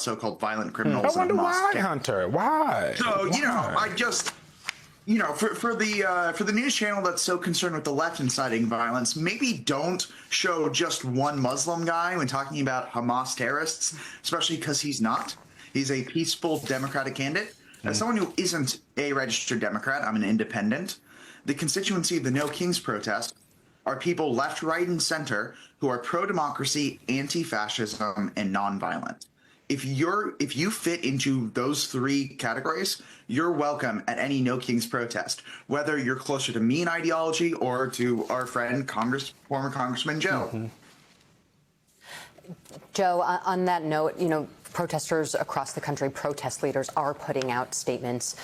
so-called violent criminals. I wonder in a why, Hamas Hunter. Why? So, why? I just, for the news channel that's so concerned with the left inciting violence, maybe don't show just one Muslim guy when talking about Hamas terrorists, especially because he's not. He's a peaceful Democratic candidate. As someone who isn't a registered Democrat, I'm an independent. The constituency of the No Kings protest are people left, right, and center who are pro-democracy, anti-fascism, and nonviolent. If you fit into those three categories, you're welcome at any No Kings protest, whether you're closer to me in ideology or to our friend former Congressman Joe. Mm-hmm. Joe, on that note, protesters across the country, protest leaders are putting out statements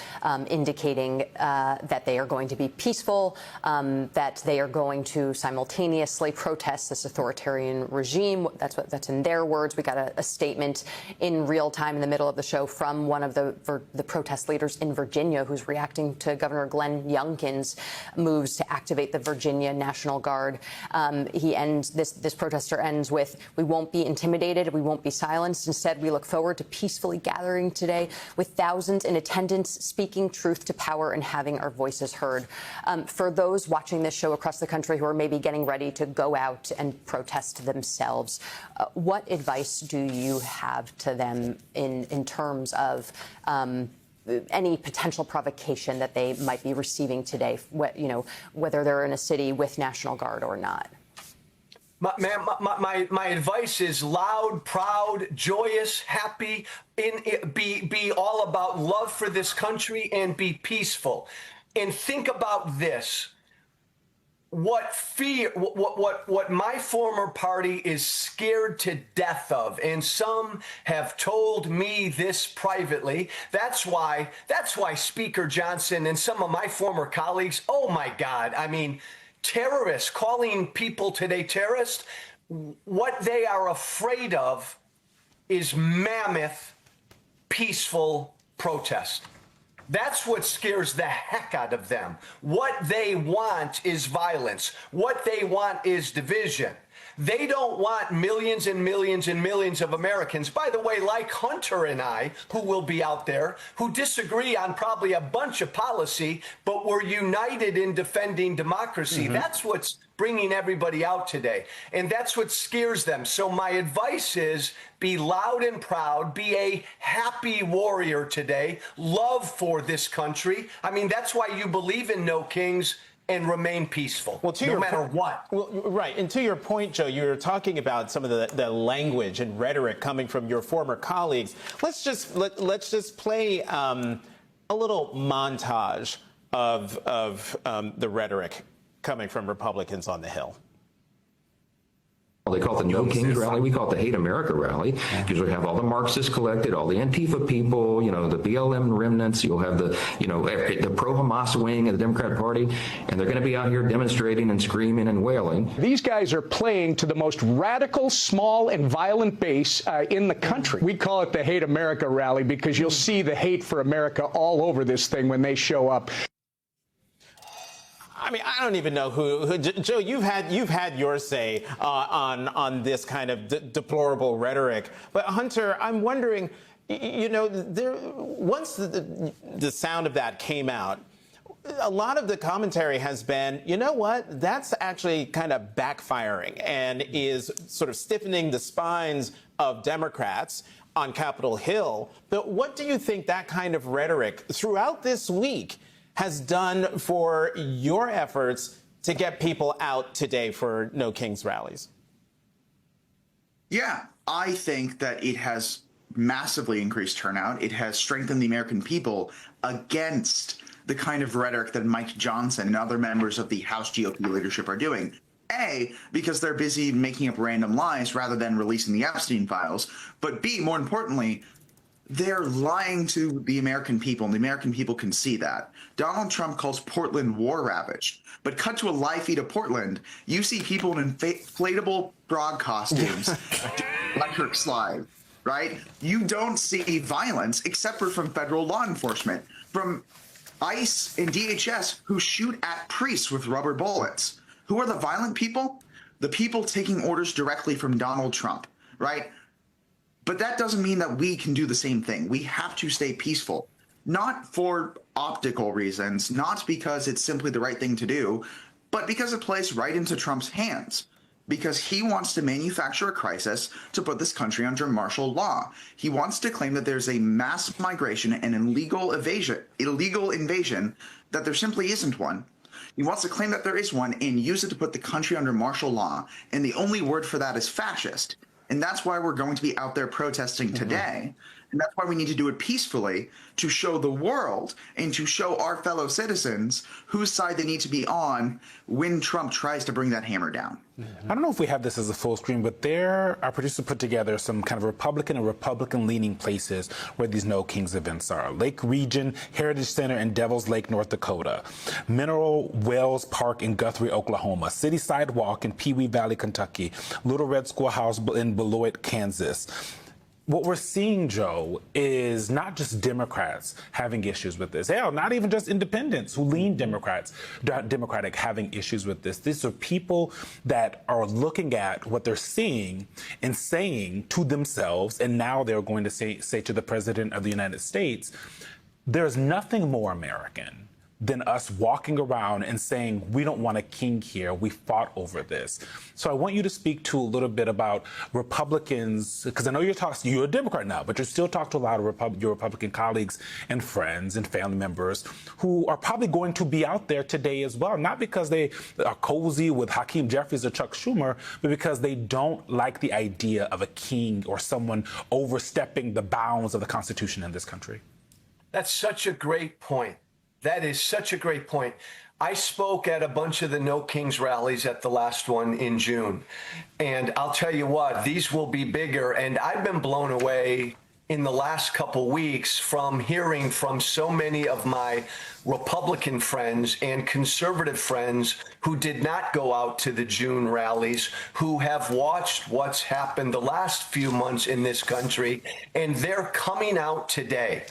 indicating that they are going to be peaceful, that they are going to simultaneously protest this authoritarian regime. That's in their words. We got a statement in real time in the middle of the show from one of the protest leaders in Virginia who's reacting to Governor Glenn Youngkin's moves to activate the Virginia National Guard. This protester ends with, "We won't be intimidated. We won't be silenced. Instead, we look forward to peacefully gathering today with thousands in attendance, speaking truth to power and having our voices heard." For those watching this show across the country who are maybe getting ready to go out and protest themselves, what advice do you have to them in terms of any potential provocation that they might be receiving today, whether they're in a city with National Guard or not? My advice is loud, proud, joyous, happy, be all about love for this country and be peaceful. And think about this. What my former party is scared to death of, and some have told me this privately. That's why Speaker Johnson and some of my former colleagues, oh my God, I mean, terrorists, calling people today terrorists, what they are afraid of is mammoth, peaceful protest. That's what scares the heck out of them. What they want is violence. What they want is division. They don't want millions and millions and millions of Americans, by the way, like Hunter and I, who will be out there, who disagree on probably a bunch of policy, but we're united in defending democracy. Mm-hmm. That's what's bringing everybody out today. And that's what scares them. So my advice is be loud and proud, be a happy warrior today, love for this country. I mean, that's why you believe in No Kings, and remain peaceful, no matter what. Well, right. And to your point, Joe, you're talking about some of the language and rhetoric coming from your former colleagues. Let's just play a little montage of the rhetoric coming from Republicans on the Hill. They call it the No Kings rally. We call it the Hate America rally, because we have all the Marxists collected, all the Antifa people, the BLM remnants. You'll have the pro-Hamas wing of the Democratic Party, and they're going to be out here demonstrating and screaming and wailing. These guys are playing to the most radical, small, and violent base in the country. We call it the Hate America rally because you'll see the hate for America all over this thing when they show up. I mean, I don't even know who Joe, you've had your say on this kind of deplorable rhetoric. But Hunter, I'm wondering, once the sound of that came out, a lot of the commentary has been, you know what, that's actually kind of backfiring and is sort of stiffening the spines of Democrats on Capitol Hill. But what do you think that kind of rhetoric throughout this week has done for your efforts to get people out today for No Kings rallies? Yeah, I think that it has massively increased turnout. It has strengthened the American people against the kind of rhetoric that Mike Johnson and other members of the House GOP leadership are doing. A, because they're busy making up random lies rather than releasing the Epstein files. But B, more importantly, they're lying to the American people, and the American people can see that. Donald Trump calls Portland war-ravaged, but cut to a live feed of Portland, you see people in inflatable frog costumes, electric slide, right? You don't see violence except for from federal law enforcement, from ICE and DHS, who shoot at priests with rubber bullets. Who are the violent people? The people taking orders directly from Donald Trump, right? But that doesn't mean that we can do the same thing. We have to stay peaceful, not for optical reasons, not because it's simply the right thing to do, but because it plays right into Trump's hands. Because he wants to manufacture a crisis to put this country under martial law. He wants to claim that there's a mass migration and illegal invasion, that there simply isn't one. He wants to claim that there is one and use it to put the country under martial law. And the only word for that is fascist. And that's why we're going to be out there protesting today. And that's why we need to do it peacefully, to show the world and to show our fellow citizens whose side they need to be on when Trump tries to bring that hammer down. I don't know if we have this as a full screen, but our producer put together some kind of Republican and Republican-leaning places where these No Kings events are. Lake Region, Heritage Center in Devils Lake, North Dakota. Mineral Wells Park in Guthrie, Oklahoma. City Sidewalk in Pee Wee Valley, Kentucky. Little Red Schoolhouse in Beloit, Kansas. What we're seeing, Joe, is not just Democrats having issues with this. Hell, not even just independents who lean Democratic having issues with this. These are people that are looking at what they're seeing and saying to themselves, and now they're going to say to the President of the United States, there's nothing more American than us walking around and saying, we don't want a king here. We fought over this. So I want you to speak to a little bit about Republicans, because I know you're a Democrat now, but you still talk to a lot of your Republican colleagues and friends and family members who are probably going to be out there today as well, not because they are cozy with Hakeem Jeffries or Chuck Schumer, but because they don't like the idea of a king or someone overstepping the bounds of the Constitution in this country. That's such a great point. That is such a great point. I spoke at a bunch of the No Kings rallies at the last one in June. And I'll tell you what, these will be bigger. And I've been blown away in the last couple weeks from hearing from so many of my Republican friends and conservative friends who did not go out to the June rallies, who have watched what's happened the last few months in this country, and they're coming out today.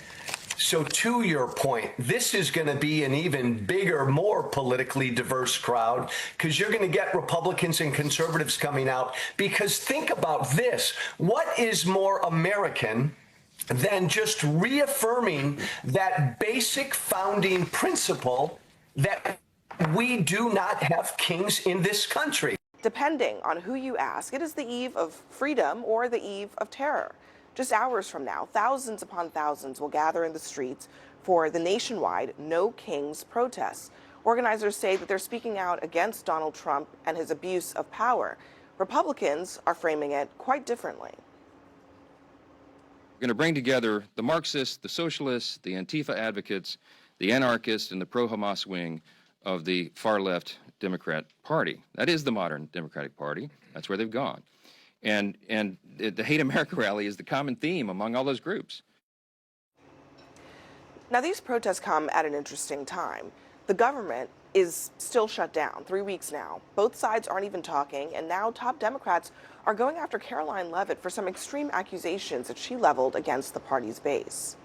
So to your point, this is going to be an even bigger, more politically diverse crowd, because you're going to get Republicans and conservatives coming out. Because think about this. What is more American than just reaffirming that basic founding principle that we do not have kings in this country? Depending on who you ask, it is the eve of freedom or the eve of terror. Just hours from now, thousands upon thousands will gather in the streets for the nationwide No Kings protests. Organizers say that they're speaking out against Donald Trump and his abuse of power. Republicans are framing it quite differently. We're going to bring together the Marxists, the socialists, the Antifa advocates, the anarchists, and the pro-Hamas wing of the far-left Democrat Party. That is the modern Democratic Party. That's where they've gone. And the Hate America rally is the common theme among all those groups. Now, these protests come at an interesting time. The government is still shut down, 3 weeks now. Both sides aren't even talking, and now top Democrats are going after Caroline Leavitt for some extreme accusations that she leveled against the party's base.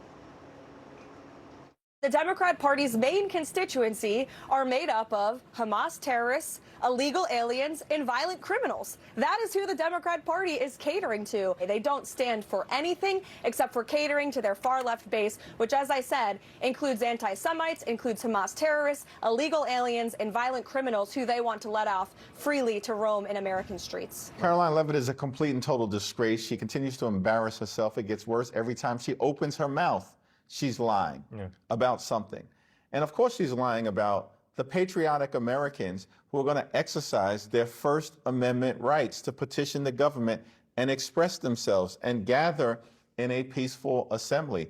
The Democrat Party's main constituency are made up of Hamas terrorists, illegal aliens, and violent criminals. That is who the Democrat Party is catering to. They don't stand for anything except for catering to their far-left base, which, as I said, includes anti-Semites, includes Hamas terrorists, illegal aliens, and violent criminals who they want to let off freely to roam in American streets. Caroline Leavitt is a complete and total disgrace. She continues to embarrass herself. It gets worse every time she opens her mouth. She's lying about something. And of course she's lying about the patriotic Americans who are going to exercise their First Amendment rights to petition the government and express themselves and gather in a peaceful assembly.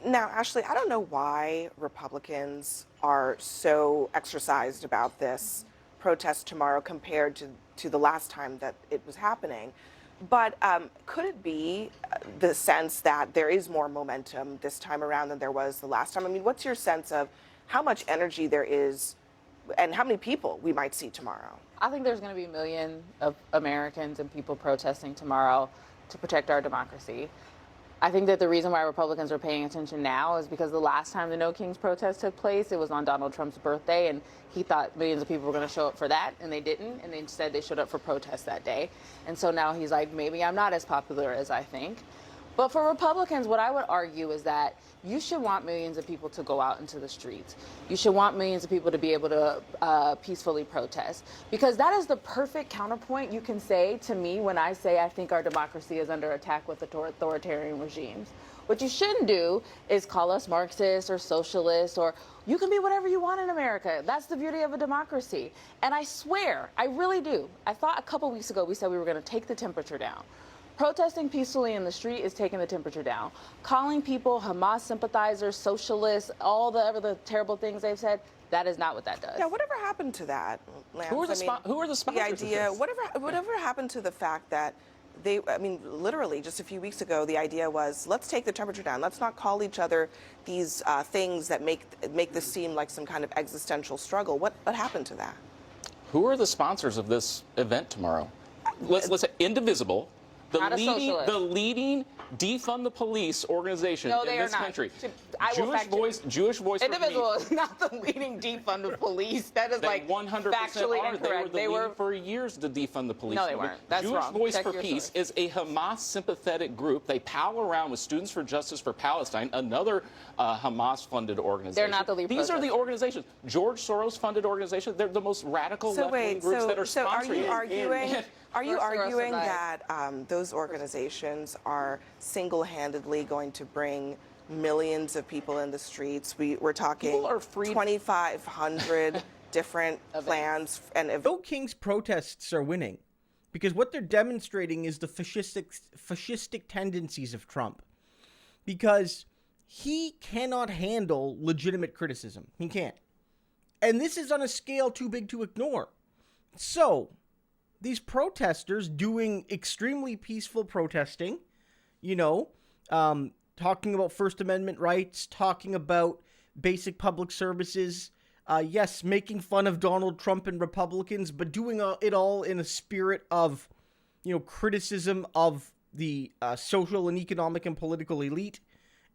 Now, Ashley, I don't know why Republicans are so exercised about this protest tomorrow compared to the last time that it was happening. But could it be the sense that there is more momentum this time around than there was the last time? I mean, what's your sense of how much energy there is and how many people we might see tomorrow? I think there's going to be a million of Americans and people protesting tomorrow to protect our democracy. I think that the reason why Republicans are paying attention now is because the last time the No Kings protest took place, it was on Donald Trump's birthday, and he thought millions of people were going to show up for that, and they didn't, and instead they showed up for protests that day. And so now he's like, maybe I'm not as popular as I think. But for Republicans, what I would argue is that you should want millions of people to go out into the streets. You should want millions of people to be able to peacefully protest, because that is the perfect counterpoint you can say to me when I say I think our democracy is under attack with authoritarian regimes. What you shouldn't do is call us Marxists or socialists, or you can be whatever you want in America. That's the beauty of a democracy. And I swear, I really do. I thought a couple weeks ago we said we were going to take the temperature down. Protesting peacefully in the street is taking the temperature down. Calling people Hamas sympathizers, socialists, all the other terrible things they've said, that is not what that does. Yeah, whatever happened to that, Lance? Who are the sponsors The idea, whatever happened to the fact that literally just a few weeks ago, the idea was, let's take the temperature down. Let's not call each other these things that make this seem like some kind of existential struggle. What happened to that? Who are the sponsors of this event tomorrow? Let's say Indivisible. The leading defund the police organization in this country. Jewish Voice Indivisible is not the leading defund the police. That is like 100% factually are. incorrect. They were for years to defund the police. No, they weren't. That's Jewish wrong. Voice Check for your Peace source. is a Hamas sympathetic group. They pal around with Students for Justice for Palestine, another Hamas funded organization. They're not the lead These are the protesters. organizations. George Soros funded organizations. They're the most radical left-wing groups that are sponsoring. Are you arguing survive. that those organizations are single-handedly going to bring millions of people in the streets? We're talking 2,500 different plans and No Kings protests are winning because what they're demonstrating is the fascistic tendencies of Trump, because he cannot handle legitimate criticism. He can't. And this is on a scale too big to ignore. So these protesters doing extremely peaceful protesting, talking about First Amendment rights, talking about basic public services, yes, making fun of Donald Trump and Republicans, but doing it all in a spirit of, criticism of the social and economic and political elite.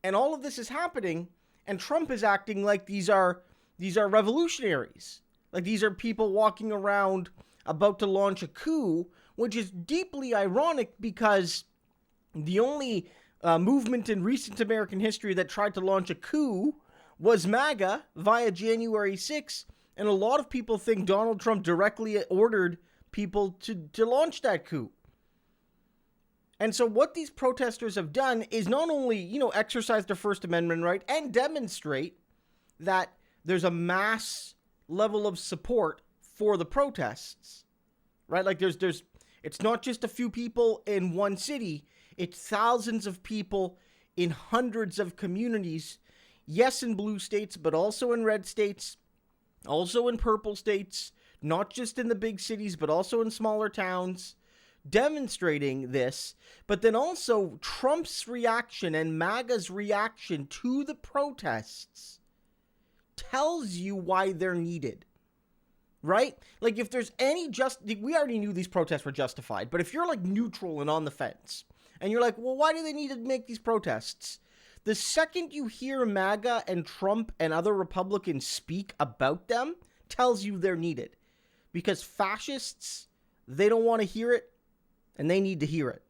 And all of this is happening, and Trump is acting like these are revolutionaries. Like these are people walking around about to launch a coup, which is deeply ironic because the only movement in recent American history that tried to launch a coup was MAGA via January 6th, and a lot of people think Donald Trump directly ordered people to launch that coup. And so what these protesters have done is not only, exercise their First Amendment right and demonstrate that there's a mass level of support for the protests, right? Like it's not just a few people in one city, it's thousands of people in hundreds of communities, yes, in blue states, but also in red states, also in purple states, not just in the big cities, but also in smaller towns, demonstrating this. But then also Trump's reaction and MAGA's reaction to the protests tells you why they're needed. Right? Like if there's any we already knew these protests were justified, but if you're like neutral and on the fence, and you're like, well, why do they need to make these protests? The second you hear MAGA and Trump and other Republicans speak about them, tells you they're needed. Because fascists, they don't want to hear it, and they need to hear it.